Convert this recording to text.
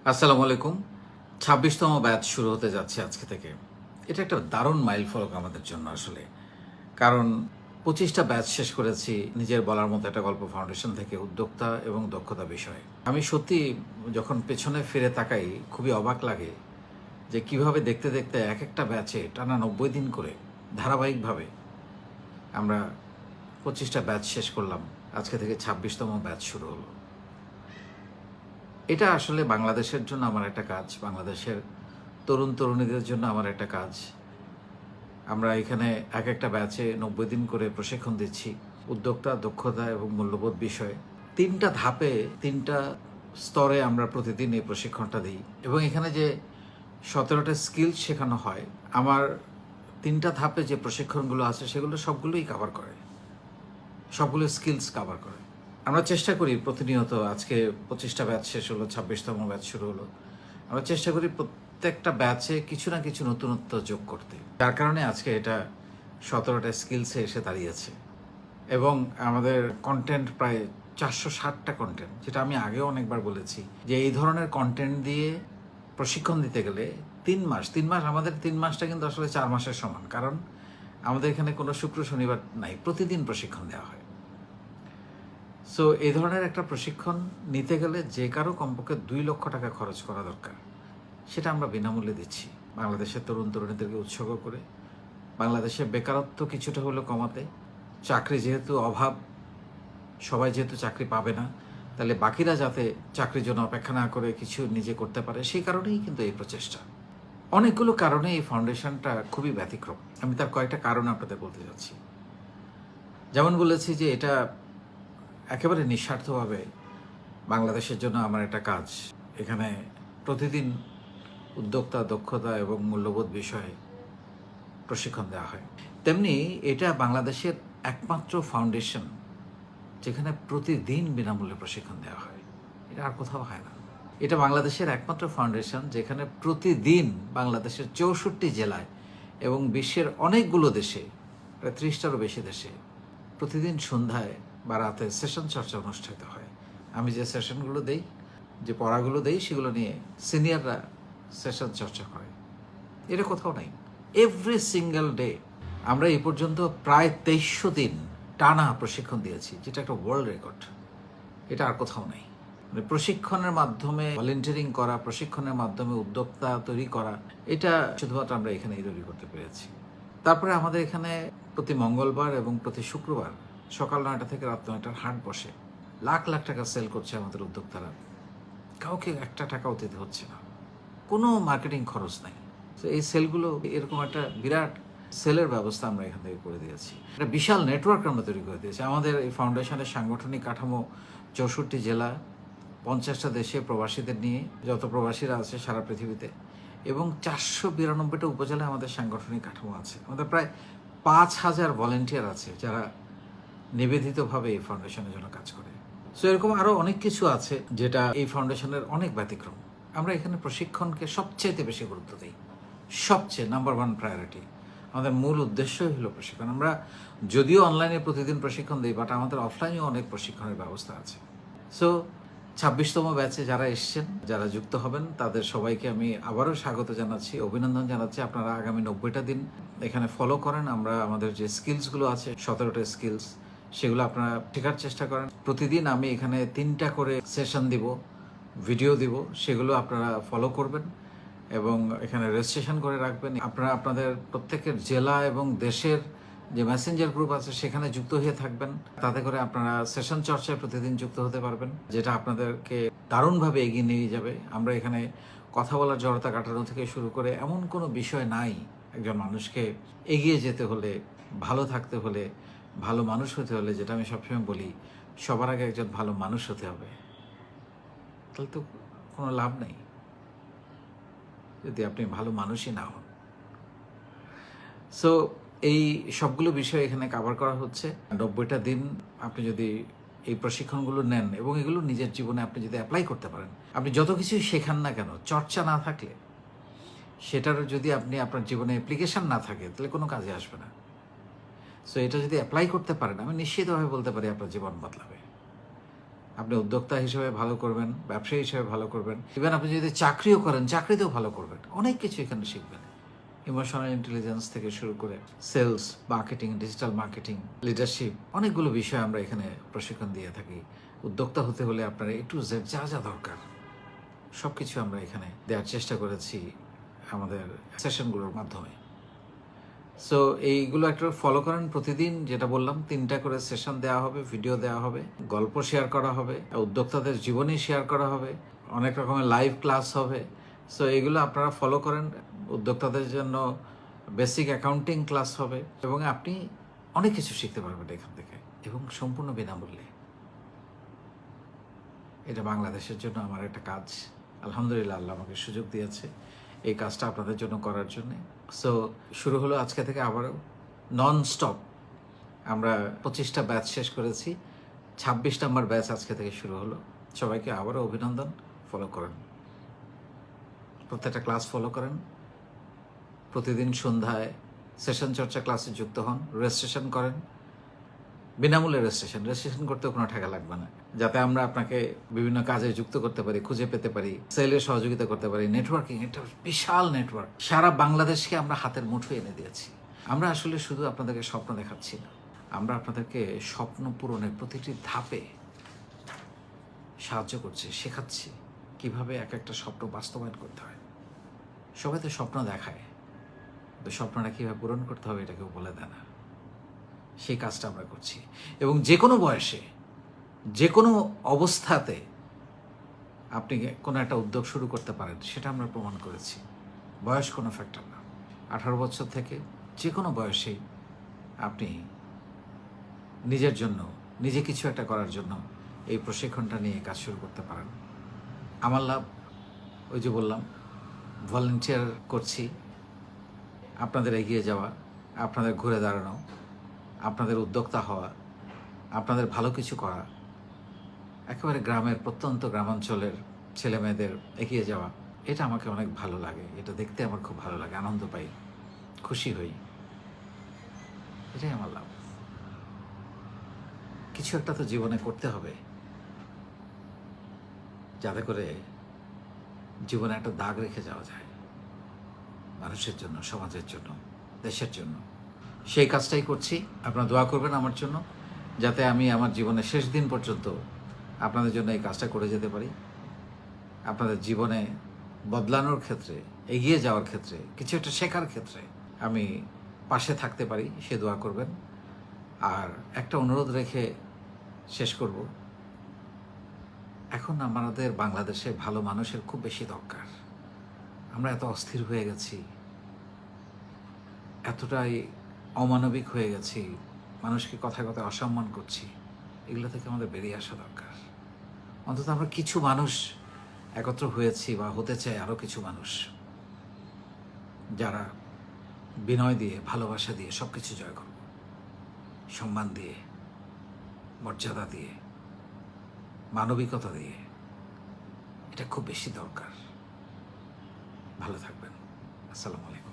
আসসালামু আলাইকুম। ২৬তম ব্যাচ শুরু হতে যাচ্ছে আজকে থেকে। এটা একটা দারুণ মাইলফলক আমাদের জন্য আসলে। কারণ ২৫টা ব্যাচ শেষ করেছি নিজের বলার মতো একটা গল্প ফাউন্ডেশন থেকে উদ্যোক্তা এবং দক্ষতা বিষয়ে। আমি সত্যি যখন পেছনে ফিরে তাকাই খুবই অবাক লাগে যে কিভাবে দেখতে, দেখতে একেকটা ব্যাচে টানা ৯০ দিন করে ধারাবাহিকভাবে আমরা ২৫টা ব্যাচ শেষ করলাম। আজকে থেকে ২৬তম ব্যাচ শুরু হলো। এটা আসলে বাংলাদেশের জন্য আমার একটা কাজ, বাংলাদেশের তরুণ-তরুণীদের জন্য আমার একটা কাজ। আমরা এখানে একেকটা ব্যাচে ৯০ দিন করে প্রশিক্ষণ দিচ্ছি। উদ্যোক্তা, দক্ষতা এবং মূল্যবোধ বিষয়ে ৩টা ধাপে ৩টা স্তরে আমরা প্রতিদিন এই প্রশিক্ষণটা দিই এবং এখানে যে ১৭টা স্কিল শেখানো হয়, আমার ৩টা ধাপে যে প্রশিক্ষণগুলো আছে সেগুলো সবগুলোই কভার করে। সবগুলো স্কিলস কভার করে। আমরা চেষ্টা করি প্রতিনিয়ত আজকে ২৫টা ব্যাচ শেষ হলো, ২৬তম ব্যাচ শুরু হলো। আমরা চেষ্টা করি প্রত্যেকটা ব্যাচে কিছু না কিছু নতুনত্ব যোগ করতে। যার কারণে আজকে এটা ১৭টা স্কিলসে এসে দাঁড়িয়েছে এবং আমাদের কনটেন্ট প্রায় ৪৬০টা কনটেন্ট, যেটা আমি আগেও অনেকবার বলেছি যে এই ধরনের কনটেন্ট দিয়ে প্রশিক্ষণ দিতে গেলে ৩ মাস আমাদের ৩ মাসটা কিন্তু আসলে ৪ মাসের সমান। কারণ আমাদের এখানে কোনো শুক্র শনিবার নাই, প্রতিদিন প্রশিক্ষণ দেওয়া হয়। সো এই ধরনের একটা প্রশিক্ষণ নিতে গেলে যে কারো কমপক্ষে ২ লক্ষ টাকা খরচ করা দরকার। সেটা আমরা বিনামূল্যে দিচ্ছি বাংলাদেশের তরুণ তরুণীদেরকে উৎসর্গ করে, বাংলাদেশে বেকারত্ব কিছুটা হলেও কমাতে। চাকরি যেহেতু অভাব, সবাই যেহেতু চাকরি পাবে না, তাহলে বাকিরা যাতে চাকরির জন্য অপেক্ষা না করে কিছু নিজে করতে পারে, সেই কারণেই কিন্তু এই প্রচেষ্টা। অনেকগুলো কারণে এই ফাউন্ডেশনটা খুবই ব্যতিক্রম। আমি তার কয়েকটা কারণ আপনাদের বলতে যাচ্ছি। যেমন বলেছি যে এটা একেবারে নিঃস্বার্থভাবে বাংলাদেশের জন্য আমার একটা কাজ। এখানে প্রতিদিন উদ্যোক্তা, দক্ষতা এবং মূল্যবোধ বিষয়ে প্রশিক্ষণ দেওয়া হয়। তেমনি এটা বাংলাদেশের একমাত্র ফাউন্ডেশন যেখানে প্রতিদিন বিনামূল্যে প্রশিক্ষণ দেওয়া হয়। এটা আর কোথাও হয় না। এটা বাংলাদেশের একমাত্র ফাউন্ডেশন যেখানে প্রতিদিন বাংলাদেশের ৬৪ জেলায় এবং বিশ্বের অনেকগুলো দেশে, প্রায় ৩০টারও বেশি দেশে প্রতিদিন সন্ধ্যায় বা রাতে সেশন চর্চা অনুষ্ঠিত হয়। আমি যে সেশনগুলো দেই, যে পড়াগুলো দেই, সেগুলো নিয়ে সিনিয়ররা সেশন চর্চা করে। এটা কোথাও নাই। এভরি সিঙ্গেল ডে আমরা এই পর্যন্ত প্রায় ২৩০০ দিন টানা প্রশিক্ষণ দিয়েছি, যেটা একটা ওয়ার্ল্ড রেকর্ড। এটা আর কোথাও নেই। মানে প্রশিক্ষণের মাধ্যমে ভলেন্টিয়ারিং করা, প্রশিক্ষণের মাধ্যমে উদ্যোক্তা তৈরি করা, এটা শুধুমাত্র আমরা এখানেই তৈরি করতে পেরেছি। তারপরে আমাদের এখানে প্রতি মঙ্গলবার এবং প্রতি শুক্রবার সকাল ৯টা থেকে রাত ৯টার হাট বসে। লাখ লাখ টাকা সেল করছে আমাদের উদ্যোক্তারা। কাউকে একটা টাকাও দিতে হচ্ছে না, কোনো মার্কেটিং খরচ নাই। তো এই সেলগুলো, এরকম একটা বিরাট সেলের ব্যবস্থা আমরা এখান থেকে করে দিয়েছি। একটা বিশাল নেটওয়ার্ক আমরা তৈরি করে দিয়েছি। আমাদের এই ফাউন্ডেশনের সাংগঠনিক কাঠামো ৬৪ জেলা, ৫০টা দেশে প্রবাসীদের নিয়ে, যত প্রবাসীরা আছে সারা পৃথিবীতে, এবং ৪৯২টা উপজেলায় আমাদের সাংগঠনিক কাঠামো আছে। আমাদের প্রায় ৫,০০০ ভলেন্টিয়ার আছে যারা নিবেদিতভাবে এই ফাউন্ডেশনের জন্য কাজ করে। সো এরকম আরও অনেক কিছু আছে যেটা এই ফাউন্ডেশনের অনেক ব্যতিক্রম। আমরা এখানে প্রশিক্ষণকে সবচেয়ে বেশি গুরুত্ব দিই, সবচেয়ে নাম্বার ১ প্রায়োরিটি। আমাদের মূল উদ্দেশ্যই হলো প্রশিক্ষণ। আমরা যদিও অনলাইনে প্রতিদিন প্রশিক্ষণ দিই, বাট আমাদের অফলাইনেও অনেক প্রশিক্ষণের ব্যবস্থা আছে। সো ২৬তম ব্যাচে যারা এসছেন, যারা যুক্ত হবেন, তাদের সবাইকে আমি আবারও স্বাগত জানাচ্ছি, অভিনন্দন জানাচ্ছি। আপনারা আগামী ৯০টা দিন এখানে ফলো করেন। আমরা আমাদের যে স্কিলসগুলো আছে, ১৭টা স্কিলস, সেগুলো আপনারা শেখার চেষ্টা করেন। প্রতিদিন আমি এখানে ৩টা করে সেশন দিব, ভিডিও দিব, সেগুলো আপনারা ফলো করবেন এবং এখানে রেজিস্ট্রেশন করে রাখবেন। আপনারা আপনাদের প্রত্যেকের জেলা এবং দেশের যে মেসেঞ্জার গ্রুপ আছে সেখানে যুক্ত হয়ে থাকবেন। তাতে করে আপনারা সেশন চর্চায় প্রতিদিন যুক্ত হতে পারবেন, যেটা আপনাদেরকে দারুণভাবে এগিয়ে নিয়ে যাবে। আমরা এখানে কথা বলার জড়তা কাটানো থেকে শুরু করে এমন কোনো বিষয় নাই একজন মানুষকে এগিয়ে যেতে হলে, ভালো থাকতে হলে, ভালো মানুষ হতে হলে, যেটা আমি সবসময় বলি, সবার আগে একজন ভালো মানুষ হতে হবে। তাহলে তো কোনো লাভ নেই যদি আপনি ভালো মানুষই না হন। সো এই সবগুলো বিষয় এখানে কভার করা হচ্ছে। ৯০টা দিন আপনি যদি এই প্রশিক্ষণগুলো নেন এবং এগুলো নিজের জীবনে আপনি যদি অ্যাপ্লাই করতে পারেন, আপনি যত কিছুই শেখান না কেন, চর্চা না থাকলে, সেটার যদি আপনি আপনার জীবনে অ্যাপ্লিকেশন না থাকে, তাহলে কোনো কাজে আসবে না। সো এটা যদি অ্যাপ্লাই করতে পারেন, আমি নিশ্চিতভাবে বলতে পারি আপনার জীবন বদলাবে। আপনি উদ্যোক্তা হিসেবে ভালো করবেন, ব্যবসায়ী হিসেবে ভালো করবেন, ইভেন আপনি যদি চাকরিও করেন চাকরিতেও ভালো করবেন, অনেক কিছু এখানে শিখবেন। ইমোশনাল ইন্টেলিজেন্স থেকে শুরু করে sales, marketing, digital marketing, leadership, অনেকগুলো বিষয় আমরা এখানে প্রশিক্ষণ দিয়ে থাকি। উদ্যোক্তা হতে হলে আপনার A to Z যা যা দরকার সব কিছু আমরা এখানে দেওয়ার চেষ্টা করেছি আমাদের সেশনগুলোর মাধ্যমে। সো এইগুলো একটা ফলো করেন। প্রতিদিন যেটা বললাম 3টা করে সেশন দেওয়া হবে, ভিডিও দেওয়া হবে, গল্প শেয়ার করা হবে, উদ্যোক্তাদের জীবনী শেয়ার করা হবে, অনেক রকমের লাইভ ক্লাস হবে। সো এগুলো আপনারা ফলো করেন। উদ্যোক্তাদের জন্য বেসিক অ্যাকাউন্টিং ক্লাস হবে এবং আপনি অনেক কিছু শিখতে পারবেন এখান থেকে এবং সম্পূর্ণ বিনামূল্যে। এটা বাংলাদেশের জন্য আমার একটা কাজ। আলহামদুলিল্লাহ, আল্লাহ আমাকে সুযোগ দিয়েছে এই কাজটা আপনাদের জন্য করার জন্যে। সো শুরু হলো আজকে থেকে আবারও নন স্টপ। আমরা 25টা ব্যাচ শেষ করেছি, 26 নম্বর ব্যাচ আজকে থেকে শুরু হলো। সবাইকে আবারও অভিনন্দন। ফলো করেন, প্রত্যেকটা ক্লাস ফলো করেন। প্রতিদিন সন্ধ্যায় সেশন চর্চা ক্লাসে যুক্ত হন, রেজিস্ট্রেশন করেন, বিনামূল্যে রেজিস্ট্রেশন করতেও কোনো টাকা লাগবে না, যাতে আমরা আপনাকে বিভিন্ন কাজে যুক্ত করতে পারি, খুঁজে পেতে পারি, সেলের সহযোগিতা করতে পারি। নেটওয়ার্কিং একটা বিশাল নেটওয়ার্ক, সারা বাংলাদেশকে আমরা হাতের মুঠোয় এনে দিয়েছি। আমরা আসলে শুধু আপনাদেরকে স্বপ্ন দেখাচ্ছি না, আমরা আপনাদেরকে স্বপ্ন পূরণের প্রতিটি ধাপে সাহায্য করছি, শেখাচ্ছি কিভাবে এক একটা স্বপ্ন বাস্তবায়ন করতে হয়। সবাই তো স্বপ্ন দেখায়, তো স্বপ্নটা কীভাবে পূরণ করতে হবে এটা কেউ বলে দেয় না। সেই কাজটা আমরা করছি এবং যে কোনো বয়সে, যে কোনো অবস্থাতে আপনি কোনো একটা উদ্যোগ শুরু করতে পারেন, সেটা আমরা প্রমাণ করেছি। বয়স কোনো ফ্যাক্টর না। 18 বছর থেকে যে কোনো বয়সেই আপনি নিজের জন্য, নিজে কিছু একটা করার জন্য এই প্রশিক্ষণটা নিয়ে কাজ শুরু করতে পারেন। আমার লাভ, ওই যে বললাম, ভলেন্টিয়ার করছি, আপনাদের এগিয়ে যাওয়া, আপনাদের ঘুরে দাঁড়ানো, আপনাদের উদ্যোক্তা হওয়া, আপনাদের ভালো কিছু করা, একেবারে গ্রামের প্রত্যন্ত গ্রামাঞ্চলের ছেলে মেয়েদের এগিয়ে যাওয়া, এটা আমাকে অনেক ভালো লাগে। এটা দেখতে আমার খুব ভালো লাগে, আনন্দ পাই, খুশি হই। এটাই আমার লাভ। কিছু একটা তো জীবনে করতে হবে, যাতে করে জীবনে একটা দাগ রেখে যাওয়া যায় মানুষের জন্য, সমাজের জন্য, দেশের জন্য। সেই কাজটাই করছি। আপনারা দোয়া করবেন আমার জন্য, যাতে আমি আমার জীবনের শেষ দিন পর্যন্ত আপনাদের জন্য এই কাজটা করে যেতে পারি। আপনাদের জীবনে বদলানোর ক্ষেত্রে, এগিয়ে যাওয়ার ক্ষেত্রে, কিছু একটা শেখার ক্ষেত্রে আমি পাশে থাকতে পারি, সে দোয়া করবেন। আর একটা অনুরোধ রেখে শেষ করব, এখন আমাদের বাংলাদেশে ভালো মানুষের খুব বেশি দরকার। আমরা এত অস্থির হয়ে গেছি, এতটাই অমানবিক হয়ে গেছি, মানুষকে কথায় কথায় অসম্মান করছি। এগুলো থেকে আমাদের বেরিয়ে আসা দরকার। অন্তত আমরা কিছু মানুষ একত্র হয়েছি বা হতে চাই, আরও কিছু মানুষ যারা বিনয় দিয়ে, ভালোবাসা দিয়ে সব কিছু জয় করব, সম্মান দিয়ে, মর্যাদা দিয়ে, মানবিকতা দিয়ে। এটা খুব বেশি দরকার। ভালো থাকবেন। আসসালামু আলাইকুম।